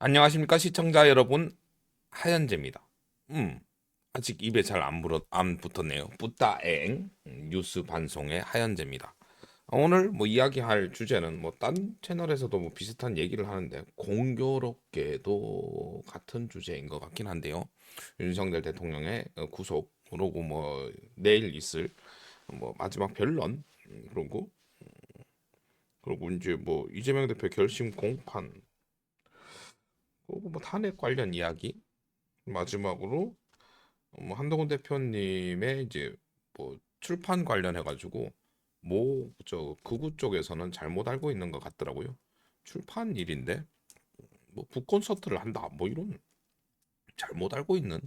안녕하십니까 시청자 여러분, 하현재입니다. 음 아직 입에 잘 안 붙었네요. 뿌따엥 뉴스 방송의 하현재입니다. 오늘 뭐 이야기할 주제는 뭐 딴 채널에서도 뭐 비슷한 얘기를 하는데 공교롭게도 같은 주제인 것 같긴 한데요. 윤석열 대통령의 구속 그러고 뭐 내일 있을 뭐 마지막 변론, 그리고 이제 뭐 이재명 대표 결심 공판, 그리고 뭐 탄핵 관련 이야기, 마지막으로 뭐 한동훈 대표님의 이제 뭐 출판 관련해 가지고 뭐 저 극우 쪽에서는 잘못 알고 있는 것 같더라고요. 출판 일인데 뭐 북콘서트를 한다 뭐 이런 잘못 알고 있는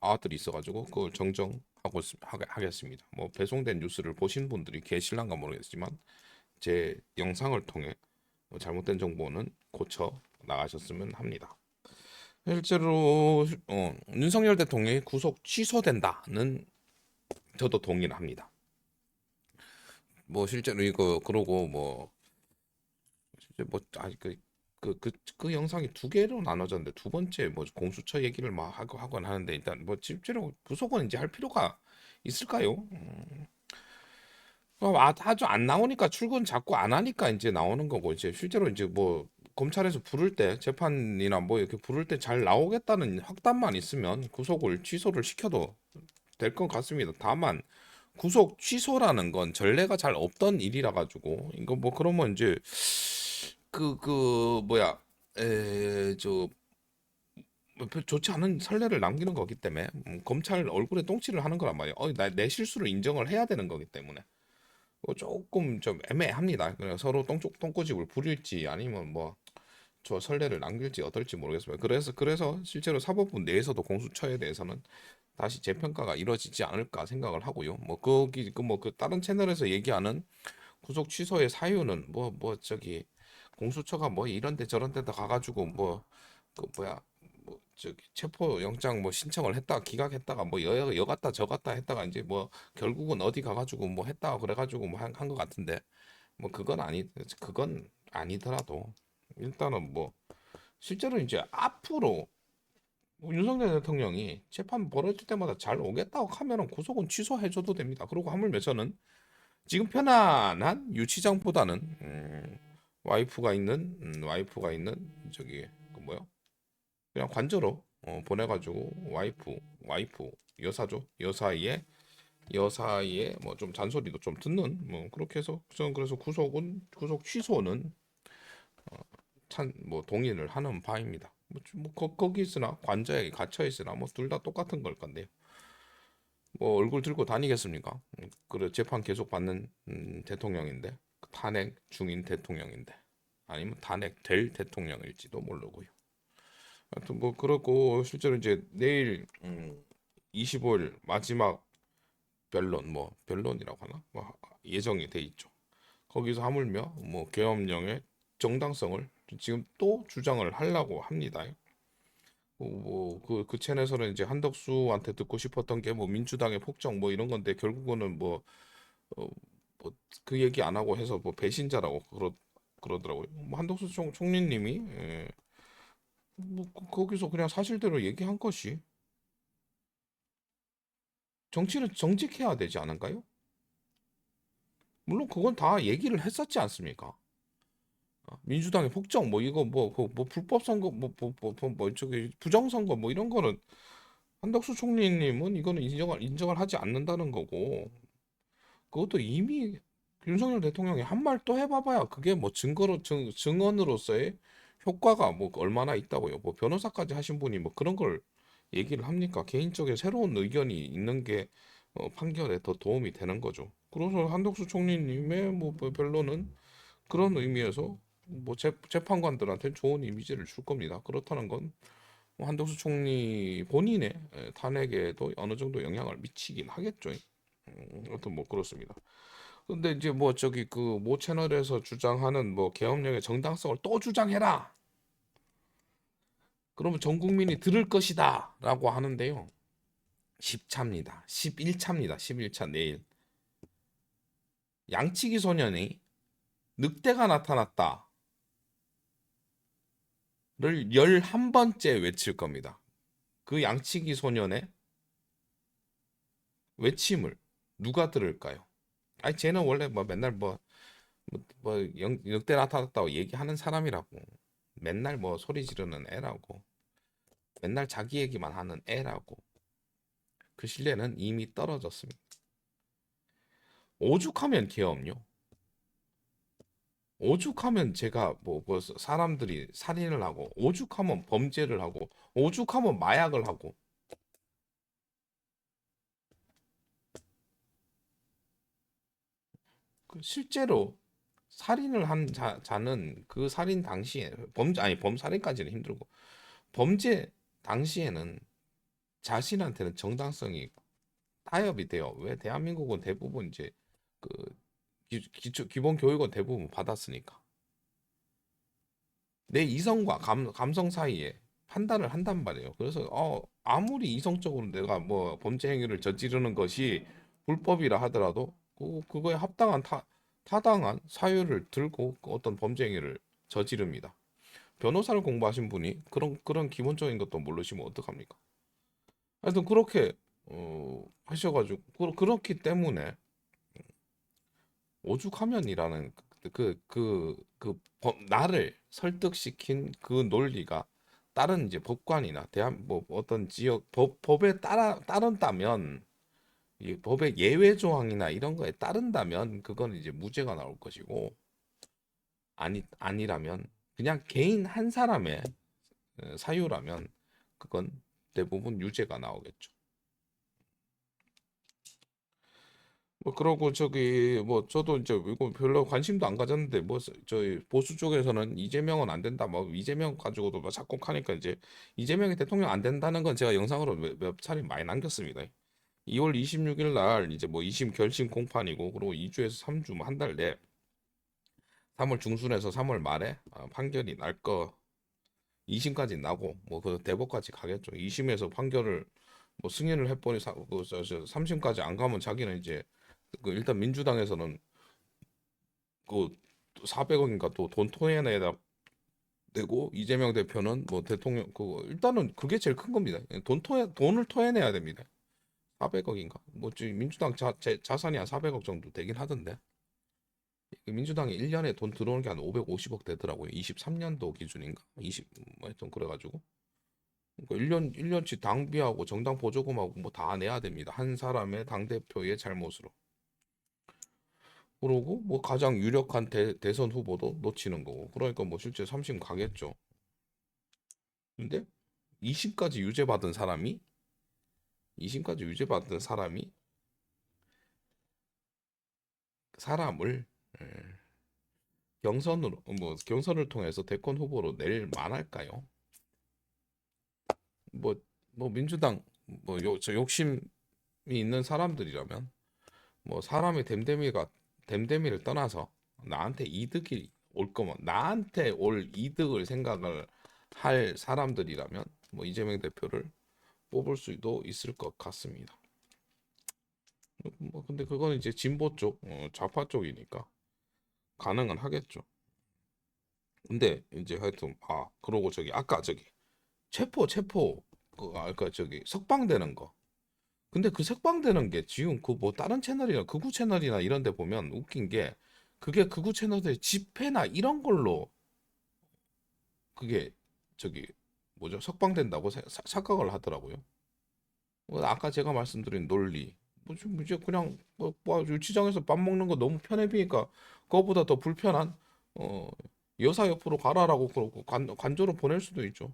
아들이 있어가지고 그걸 정정하고 하겠습니다. 뭐 배송된 뉴스를 보신 분들이 계실란가 모르겠지만 제 영상을 통해 뭐 잘못된 정보는 고쳐 나가셨으면 합니다. 실제로 윤석열 대통령이 구속 취소된다는 저도 동의를 합니다. 뭐 실제로 이거 그러고 뭐 실제 뭐 아니 그 영상이 두 개로 나눠졌는데 두 번째 뭐 공수처 얘기를 막 하곤 하는데 일단 뭐 실제로 구속은 이제 할 필요가 있을까요? 아주 안 나오니까 출근 자꾸 안 하니까 이제 나오는 거고 이제 실제로 이제 뭐 검찰에서 부를 때 재판이나 뭐 이렇게 부를 때 잘 나오겠다는 확답만 있으면 구속을 취소를 시켜도 될 것 같습니다. 다만 구속 취소라는 건 전례가 잘 없던 일이라 가지고 이거 뭐 그러면 이제 뭐야 에저 좋지 않은 선례를 남기는 거기 때문에 검찰 얼굴에 똥칠을 하는 거란 말이에요. 내 실수를 인정을 해야 되는 거기 때문에 조금 좀 애매합니다. 그냥 서로 똥꼬집을 부릴지 아니면 뭐 저 선례를 남길지 어떨지 모르겠습니다. 그래서 실제로 사법부 내에서도 공수처에 대해서는 다시 재평가가 이루어지지 않을까 생각을 하고요. 뭐 거기 그 다른 채널에서 얘기하는 구속 취소의 사유는 뭐 저기 공수처가 뭐 이런 데 저런 데다 가가지고 뭐 그 뭐야 뭐 저기 체포 영장 뭐 신청을 했다가 기각했다가 뭐 여 갔다 저 갔다 했다가 이제 뭐 결국은 어디 가가지고 뭐 했다가 그래가지고 뭐 한 것 같은데 뭐 그건 아니더라도 일단은 뭐 실제로 이제 앞으로 윤석열 대통령이 재판 벌어질 때마다 잘 오겠다고 하면은 구속은 취소해줘도 됩니다. 그리고 하물며 저는 지금 편안한 유치장보다는 와이프가 있는 저기 그 뭐야 그냥 관저로 보내가지고 와이프 여사죠 여사의 뭐 좀 잔소리도 좀 듣는 뭐 그렇게 해서 저는 그래서 구속 취소는 찬 뭐 동의를 하는 바입니다. 거기 있으나 관저에 갇혀 있으나 뭐 둘 다 똑같은 걸 건데요. 뭐 얼굴 들고 다니겠습니까? 그래 재판 계속 받는 대통령인데 탄핵 중인 대통령인데 아니면 탄핵 될 대통령일지도 모르고요. 하여튼 뭐 그렇고 실제로 이제 내일 25일 마지막 변론 뭐 변론이라고 하나 뭐 예정이 돼 있죠. 거기서 하물며 뭐 계엄령의 정당성을 지금 또 주장을 하려고 합니다. 뭐그 채널에서는 이제 한덕수한테 듣고 싶었던 게 뭐 민주당의 폭정 뭐 이런 건데 결국은 뭐 어, 뭐 그 얘기 안 하고 해서 뭐 배신자라고 그러더라고요. 뭐 한덕수 총리님이 뭐 거기서 그냥 사실대로 얘기한 것이 정치는 정직해야 되지 않을까요? 물론 그건 다 얘기를 했었지 않습니까? 민주당의 폭정 뭐 이거 뭐 불법 선거 뭐 저기 부정 선거 뭐 이런 거는 한덕수 총리님은 이거는 인정을 하지 않는다는 거고 그것도 이미 윤석열 대통령이 한 말 또 해봐봐야 그게 뭐 증언으로서의 효과가 뭐 얼마나 있다고요. 뭐 변호사까지 하신 분이 뭐 그런 걸 얘기를 합니까? 개인적인 새로운 의견이 있는 게 판결에 더 도움이 되는 거죠. 그래서 한덕수 총리님의 뭐 변론은 그런 의미에서 뭐 재판관들한테 좋은 이미지를 줄 겁니다. 그렇다는 건뭐 한덕수 총리 본인의 탄핵에도 어느 정도 영향을 미치긴 하겠죠. 아무튼 뭐 그렇습니다. 근데 이제 뭐 저기 그 모 채널에서 주장하는 뭐 계엄령의 정당성을 또 주장해라. 그러면 전 국민이 들을 것이다라고 하는데요. 10차입니다. 11차입니다. 11차 내일 양치기 소년이 늑대가 나타났다. 열한 번째 외칠 겁니다. 그 양치기 소년의 외침을 누가 들을까요? 아니 쟤는 원래 뭐 맨날 늑대 나타났다고 얘기하는 사람이라고. 맨날 뭐 소리 지르는 애라고. 맨날 자기 얘기만 하는 애라고. 그 신뢰는 이미 떨어졌습니다. 오죽하면 계엄요. 오죽하면 제가 뭐 사람들이 살인을 하고 오죽하면 범죄를 하고 오죽하면 마약을 하고 그 실제로 살인을 한 자는 그 살인 당시에 범살인까지는 힘들고 범죄 당시에는 자신한테는 정당성이 타협이 돼요. 왜 대한민국은 대부분 이제 그 기본 교육은 대부분 받았으니까 내 이성과 감성 사이에 판단을 한단 말이에요. 그래서 아무리 이성적으로 내가 뭐 범죄 행위를 저지르는 것이 불법이라 하더라도 그거에 합당한 타당한 사유를 들고 그 어떤 범죄 행위를 저지릅니다. 변호사를 공부하신 분이 그런 기본적인 것도 모르시면 어떡합니까? 하여튼 그렇게 하셔가지고 그렇기 때문에 오죽하면이라는 나를 설득시킨 그 논리가 다른 이제 법관이나 대한 뭐 어떤 지역 법에 따른다면 이 법의 예외 조항이나 이런 거에 따른다면 그건 이제 무죄가 나올 것이고 아니라면 그냥 개인 한 사람의 사유라면 그건 대부분 유죄가 나오겠죠. 뭐 그러고 저기 뭐 저도 이제 이거 별로 관심도 안 가졌는데 뭐 저희 보수 쪽에서는 이재명은 안 된다 뭐 이재명 가지고도 뭐 작곡하니까 이제 이재명이 대통령 안 된다는 건 제가 영상으로 몇 차례 많이 남겼습니다. 2월 26일 날 이제 뭐 2심 결심 공판이고 그리고 2주에서 3주 뭐 한 달 내 3월 중순에서 3월 말에 판결이 날 거 2심까지 나고 뭐 그 대법까지 가겠죠. 2심에서 판결을 뭐 승인을 해버리 3심까지 안 가면 자기는 이제 그 일단 민주당에서는 그 400억인가 또 돈 토해내다 되고 이재명 대표는 뭐 대통령 그 일단은 그게 제일 큰 겁니다. 돈을 토해내야 됩니다. 400억인가? 뭐 지금 민주당 자산이 한 400억 정도 되긴 하던데. 민주당이 1년에 돈 들어오는 게 한 550억 되더라고요. 23년도 기준인가? 20뭐 하여튼 그래가지고. 그러니까 1년치 당비하고 정당 보조금하고 뭐 다 내야 됩니다. 한 사람의 당대표의 잘못으로. 그러고 뭐 가장 유력한 대선 후보도 놓치는 거고. 그러니까 뭐 실제 3심 가겠죠. 근데 2심까지 유죄받은 사람이 2심까지 유죄받은 사람을 에, 경선을 통해서 대권 후보로 낼 만할까요? 뭐 민주당 저 욕심이 있는 사람들이라면 뭐 사람의 됨됨이를 떠나서 나한테 이득이 올 거면 나한테 올 이득을 생각을 할 사람들이라면 뭐 이재명 대표를 뽑을 수도 있을 것 같습니다. 뭐 근데 그건 이제 진보 쪽, 좌파 쪽이니까 가능은 하겠죠. 근데 이제 하여튼 그러고 저기 아까 저기 체포 아까 저기 석방되는 거. 근데 그 석방되는 게 지금 그 뭐 다른 채널이나 극우 채널이나 이런 데 보면 웃긴 게 그게 극우 채널의 집회나 이런 걸로 그게 저기 뭐죠? 석방된다고 착각을 하더라고요. 아까 제가 말씀드린 논리 좀 이제 그냥 유치장에서 밥 먹는 거 너무 편해 보이니까 그거보다 더 불편한 어 여사 옆으로 가라라고 그러고 관저로 보낼 수도 있죠.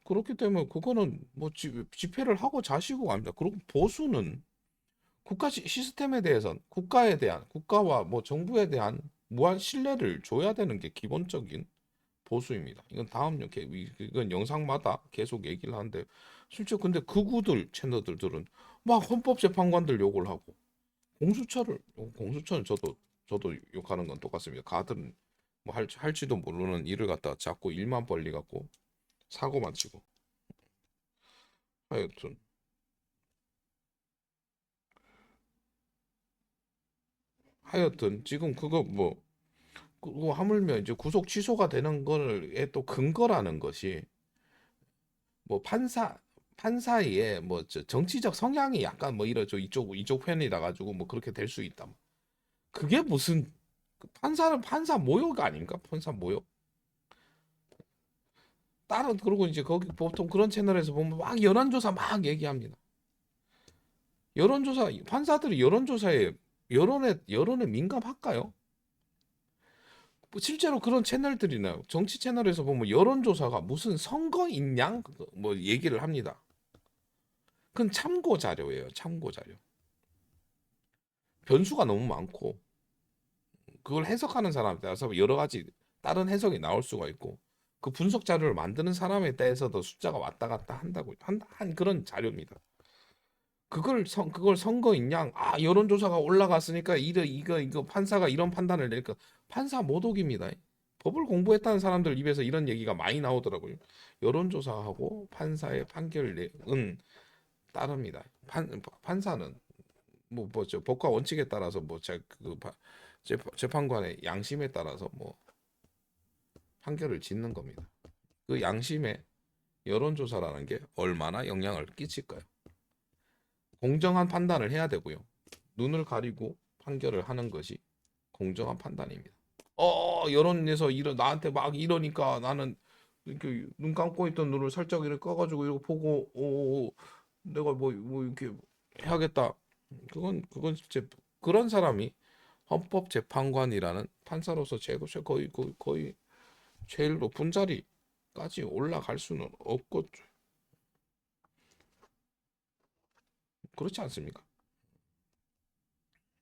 그렇기 때문에 그거는 뭐 집회를 하고 자시고 갑니다. 그리고 보수는 국가 시스템에 대해선 국가와 뭐 정부에 대한 무한 신뢰를 줘야 되는 게 기본적인 보수입니다. 이건 이건 영상마다 계속 얘기를 하는데 실제 근데 극우들 채널들은 막 헌법재판관들 욕을 하고 공수처는 저도 욕하는 건 똑같습니다. 가들은 뭐 할지도 모르는 일을 갖다 자꾸 일만 벌리 갖고 사고만 치고 하여튼 지금 그거 뭐 그리고 하물며 이제 구속 취소가 되는 거에 또 근거라는 것이 뭐 판사의 뭐 정치적 성향이 약간 뭐 이러죠. 이쪽 편이라 가지고 뭐 그렇게 될 수 있다. 그게 무슨 판사는 판사 모욕 아닌가? 판사 모욕. 다른 그리고 이제 거기 보통 그런 채널에서 보면 막 여론조사 막 얘기합니다. 여론조사 판사들이 여론조사에 여론에 민감할까요? 뭐 실제로 그런 채널들이나 정치 채널에서 보면 여론조사가 무슨 선거 인양 뭐 얘기를 합니다. 그건 참고 자료예요. 참고 자료. 변수가 너무 많고 그걸 해석하는 사람에 따라서 여러 가지 다른 해석이 나올 수가 있고 그 분석 자료를 만드는 사람에 대해서도 숫자가 왔다 갔다 한다고 한 그런 자료입니다. 그걸 선거 인양 여론조사가 올라갔으니까 이거 판사가 이런 판단을 낼까 판사 모독입니다. 법을 공부했다는 사람들 입에서 이런 얘기가 많이 나오더라고요. 여론조사하고 판사의 판결은 따릅니다. 판사는 뭐죠 법과 원칙에 따라서 재판관의 양심에 따라서 뭐 판결을 짓는 겁니다. 그 양심에 여론조사라는 게 얼마나 영향을 끼칠까요? 공정한 판단을 해야 되고요. 눈을 가리고 판결을 하는 것이 공정한 판단입니다. 여론에서 나한테 막 이러니까 나는 이렇게 눈 감고 있던 눈을 살짝 이렇게 꺼가지고 이거 보고 내가 뭐 이렇게 해야겠다. 그건 진짜 그런 사람이 헌법재판관이라는 판사로서 거의 제일 높은 자리까지 올라갈 수는 없겠죠. 그렇지 않습니까?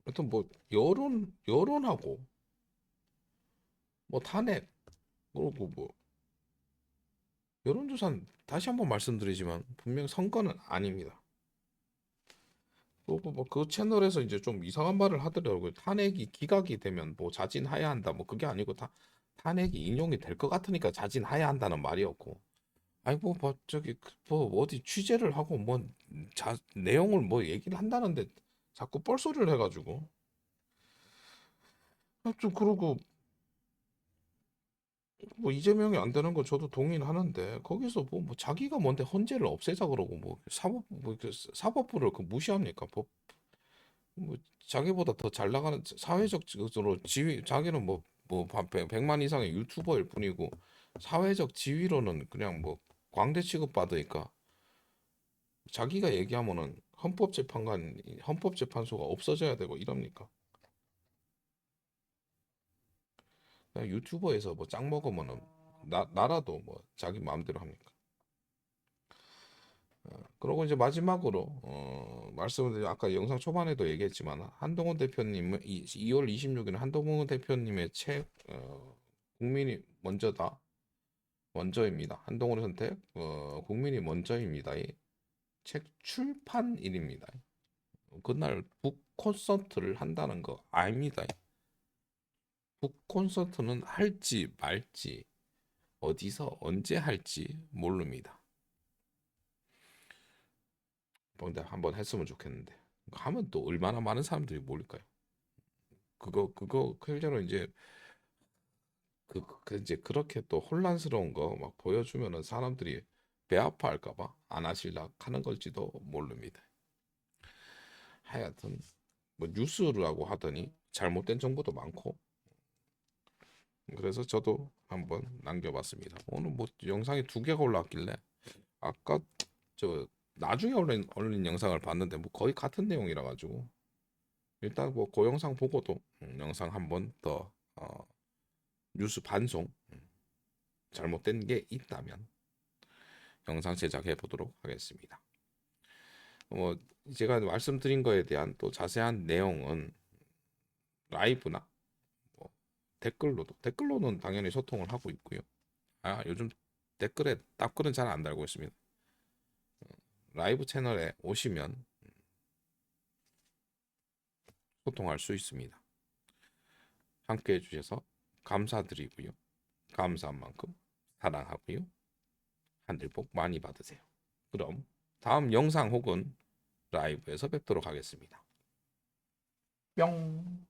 하여튼 뭐 여론하고 뭐 탄핵 그리고 뭐 여론조사는 다시 한번 말씀드리지만 분명 선거는 아닙니다. 그리고 뭐 그 채널에서 이제 좀 이상한 말을 하더라고요. 탄핵이 기각이 되면 뭐 자진하야 한다. 뭐 그게 아니고 탄핵이 인용이 될 것 같으니까 자진하야 한다는 말이었고. 아이고 뭐 저기 뭐 어디 취재를 하고 뭐 내용을 뭐 얘기를 한다는데 자꾸 뻘소리를 해가지고 좀 그러고 뭐 이재명이 안 되는 거 저도 동의는 하는데 거기서 뭐 자기가 뭔데 헌재를 없애자 그러고 뭐 사법부를 그 무시합니까? 뭐 자기보다 더 잘 나가는 사회적으로 지위 자기는 뭐 100만 이상의 유튜버일 뿐이고 사회적 지위로는 그냥 뭐 광대 취급받으니까 자기가 얘기하면은 헌법재판소가 없어져야 되고 이럽니까? 그냥 유튜버에서 뭐 짱 먹으면은 나라도 뭐 자기 마음대로 합니까? 그러고 이제 마지막으로 말씀을 드린 아까 영상 초반에도 얘기했지만 한동훈 대표님 2월 26일 한동훈 대표님의 책 국민이 먼저다 먼저입니다. 한동훈의 선택 국민이 먼저입니다. 이 책 출판일입니다. 그날 북 콘서트를 한다는 거 아닙니다. 북 콘서트는 할지 말지 어디서 언제 할지 모릅니다. 근데 한번 했으면 좋겠는데 하면 또 얼마나 많은 사람들이 모일까요? 그거 실제로 이제 이제 그렇게 또 혼란스러운 거 막 보여주면은 사람들이 배 아파할까 봐 안 하실라 하는 걸지도 모릅니다. 하여튼 뭐 뉴스라고 하더니 잘못된 정보도 많고 그래서 저도 한번 남겨봤습니다. 오늘 뭐 영상이 두 개가 올라왔길래 아까 저 나중에 올린 영상을 봤는데 뭐 거의 같은 내용이라 가지고 일단 뭐 그 영상 보고도 영상 한번 더 뉴스 반송 잘못된 게 있다면 영상 제작해 보도록 하겠습니다. 뭐 제가 말씀드린 거에 대한 또 자세한 내용은 라이브나 뭐 댓글로는 당연히 소통을 하고 있고요. 요즘 댓글에 답글은 잘 안 달고 있습니다. 라이브 채널에 오시면 소통할 수 있습니다. 함께 해주셔서 감사드리고요. 감사한 만큼 사랑하고요. 하늘 복 많이 받으세요. 그럼 다음 영상 혹은 라이브에서 뵙도록 하겠습니다. 뿅.